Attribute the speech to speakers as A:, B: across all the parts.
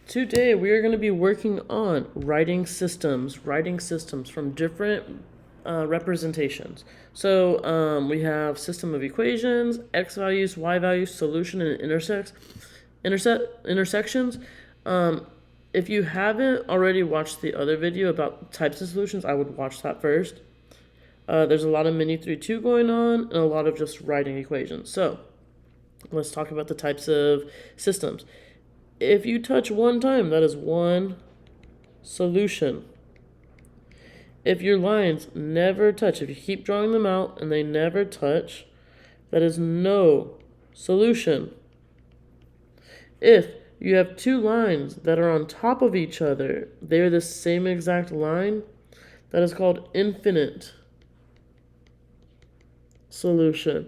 A: Today we are going to be working on writing systems from different representations. So we have system of equations, x values, y values, solution, and intersections. If you haven't already watched the other video about types of solutions, I would watch that first. There's a lot of menu 3.2 going on and a lot of just writing equations. So let's talk about the types of systems. If you touch one time, that is one solution. If your lines never touch, if you keep drawing them out and they never touch, that is no solution. If you have two lines that are on top of each other, they are the same exact line, that is called infinite solution.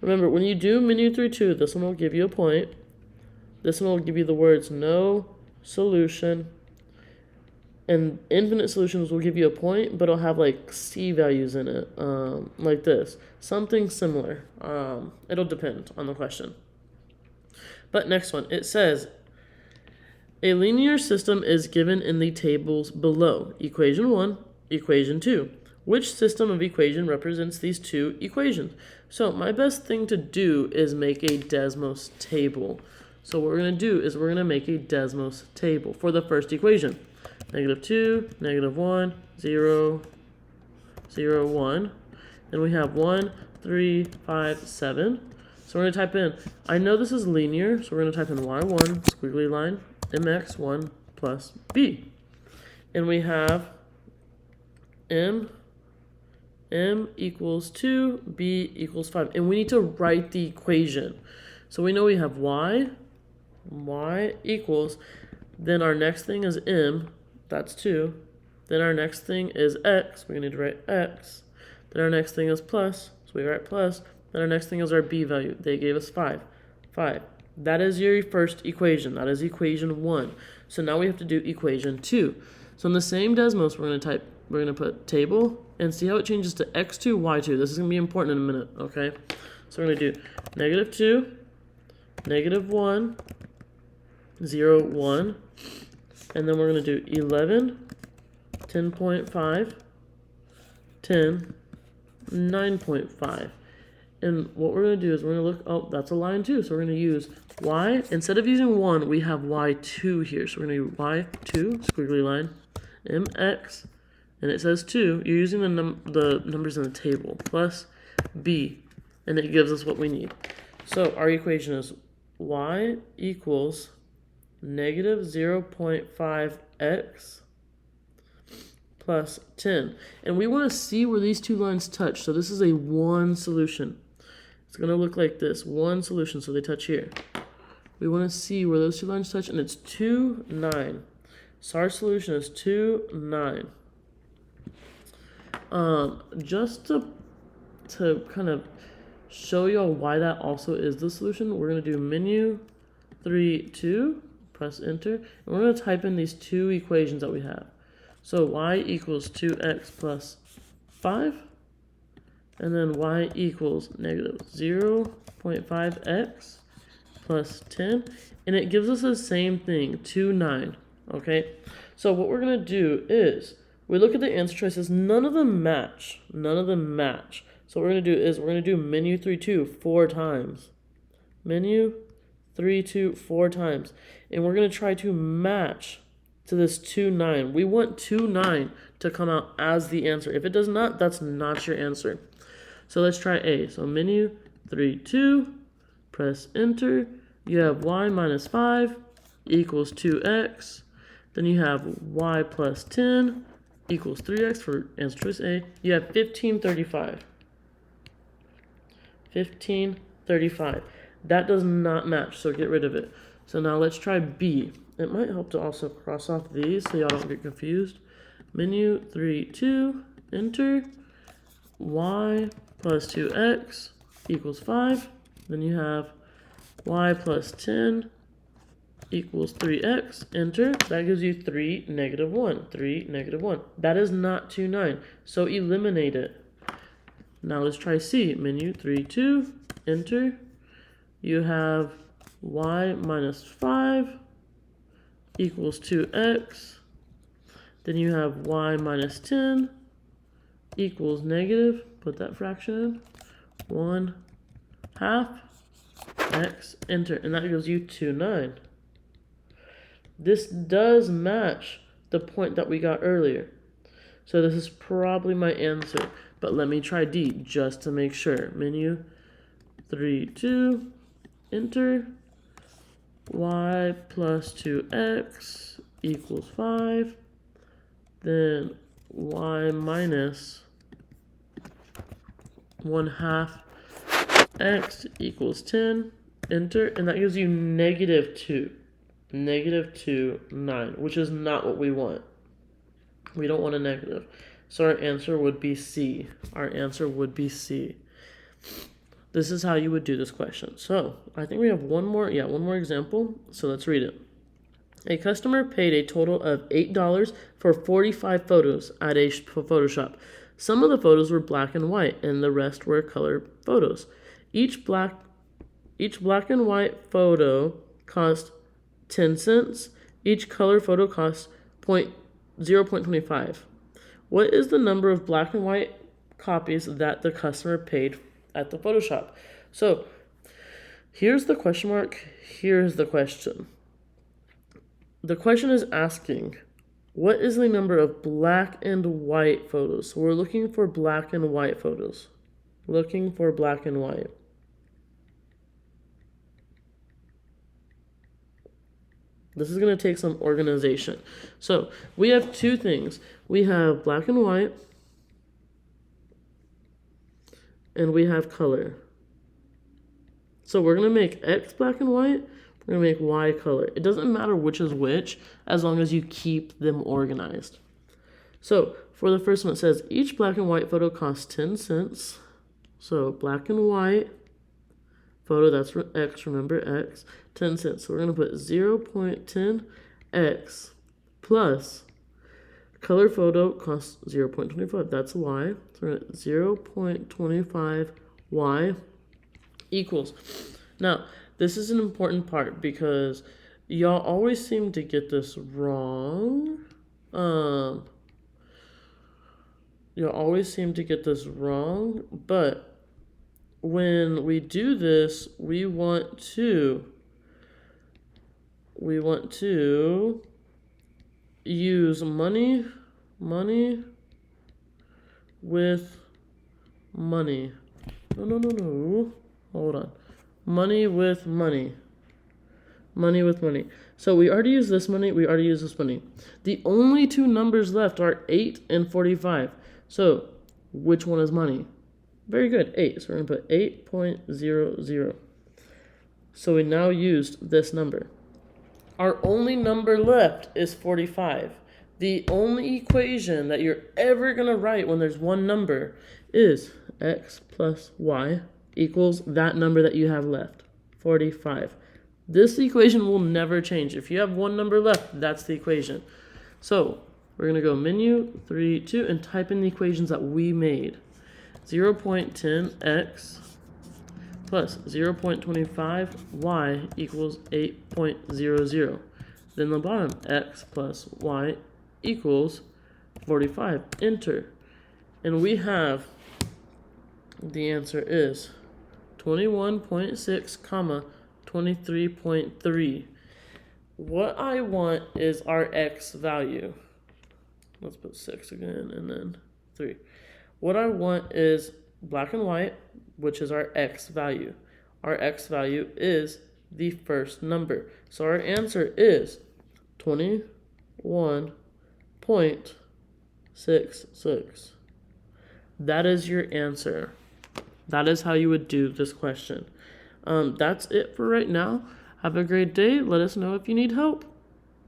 A: Remember, when you do menu 3.2, this one will give you a point. This one will give you the words no solution. And infinite solutions will give you a point, but it'll have like C values in it, like this. Something similar. It'll depend on the question. But next one, it says, a linear system is given in the tables below. Equation 1, equation 2. Which system of equation represents these two equations? So my best thing to do is make a Desmos table. So what we're going to do is we're going to make a Desmos table for the first equation. -2, -1, 0, 0, 1. Then we have 1, 3, 5, 7. So we're going to type in, I know this is linear, so we're going to type in y1, squiggly line, mx1 plus b. And we have m equals 2, b equals 5. And we need to write the equation. So we know we have y equals, then our next thing is m, that's 2. Then our next thing is x, we need to write x. Then our next thing is plus, so we write plus. Then our next thing is our b value, they gave us 5. That is your first equation, that is equation 1. So now we have to do equation 2. So in the same Desmos, we're going to put table, and see how it changes to x2, y2. This is going to be important in a minute, okay? So we're going to do -2, -1, 0, 1, and then we're going to do 11, 10.5, 10, 9.5. And what we're going to do is we're going to look, oh, that's a line too, so we're going to use y. Instead of using 1, we have y2 here. So we're going to do y2, squiggly line, mx, and it says 2. You're using the numbers in the table, plus b, and it gives us what we need. So our equation is y equals -0.5x plus 10. And we want to see where these two lines touch. So this is a one solution. It's going to look like this, one solution, so they touch here. We want to see where those two lines touch, and it's 2, 9. So our solution is 2, 9. Just to kind of show y'all why that also is the solution, we're going to do menu 3.2, press enter, and we're going to type in these two equations that we have. So y equals 2x plus 5, and then y equals -0.5x plus 10, and it gives us the same thing, 2, 9, okay? So what we're going to do is, we look at the answer choices, none of them match. So what we're going to do is, we're going to do menu 3.2 4 times. Menu 3.2 4 times. And we're going to try to match to this 2, 9. We want 2, 9 to come out as the answer. If it does not, that's not your answer. So let's try A. So menu 3.2, press enter. You have y minus 5 equals 2x. Then you have y plus 10 equals 3x for answer choice A. You have 1535. 1535. That does not match, so get rid of it. So now let's try B. It might help to also cross off these so y'all don't get confused. Menu 3.2, enter. Y plus 2x equals 5. Then you have y plus 10 equals 3x, enter. That gives you 3, -1. 3, -1. That is not 2, 9, so eliminate it. Now let's try C. Menu 3.2, enter. You have y minus 5 equals 2x. Then you have y minus 10 equals negative, put that fraction in, 1/2 x, enter, and that gives you 2, 9. This does match the point that we got earlier. So this is probably my answer, but let me try D just to make sure. Menu 3, 2, enter, y plus 2x equals 5, then y minus 1/2 x equals 10, enter, and that gives you negative 2. Negative 2, 9, which is not what we want. We don't want a negative. So our answer would be C. Our answer would be C. This is how you would do this question. So I think we have one more example. So let's read it. A customer paid a total of $8 for 45 photos at a photo shop. Some of the photos were black and white, and the rest were color photos. Each black and white photo cost 10 cents. Each color photo costs 0.25. What is the number of black and white copies that the customer paid at the photo shop? So here's the question mark. Here's the question. The question is asking, what is the number of black and white photos? So we're looking for black and white photos. Looking for black and white. This is going to take some organization. So we have two things. We have black and white, and we have color. So we're going to make X black and white. We're going to make Y color. It doesn't matter which is which, as long as you keep them organized. So for the first one, it says each black and white photo costs 10 cents. So black and white photo, that's for X, remember X, 10 cents. So we're going to put 0.10x plus color photo costs 0.25. That's Y. So we're at 0.25y equals. Now, this is an important part because y'all always seem to get this wrong. Y'all always seem to get this wrong, but when we do this, we want to use money with money. No. Hold on. Money with money. Money with money. So we already used this money. We already used this money. The only two numbers left are 8 and 45. So which one is money? Very good, 8. So we're going to put 8.00. So we now used this number. Our only number left is 45. The only equation that you're ever going to write when there's one number is x plus y equals that number that you have left, 45. This equation will never change. If you have one number left, that's the equation. So we're going to go menu 3, 2, and type in the equations that we made. 0.10x plus 0.25y equals 8.00. Then the bottom, x plus y equals 45. Enter. And we have, the answer is 21.6 comma 23.3. What I want is our x value. Let's put 6 again and then 3. What I want is black and white, which is our x value. Our x value is the first number. So our answer is 21.66. That is your answer. That is how you would do this question. That's it for right now. Have a great day. Let us know if you need help.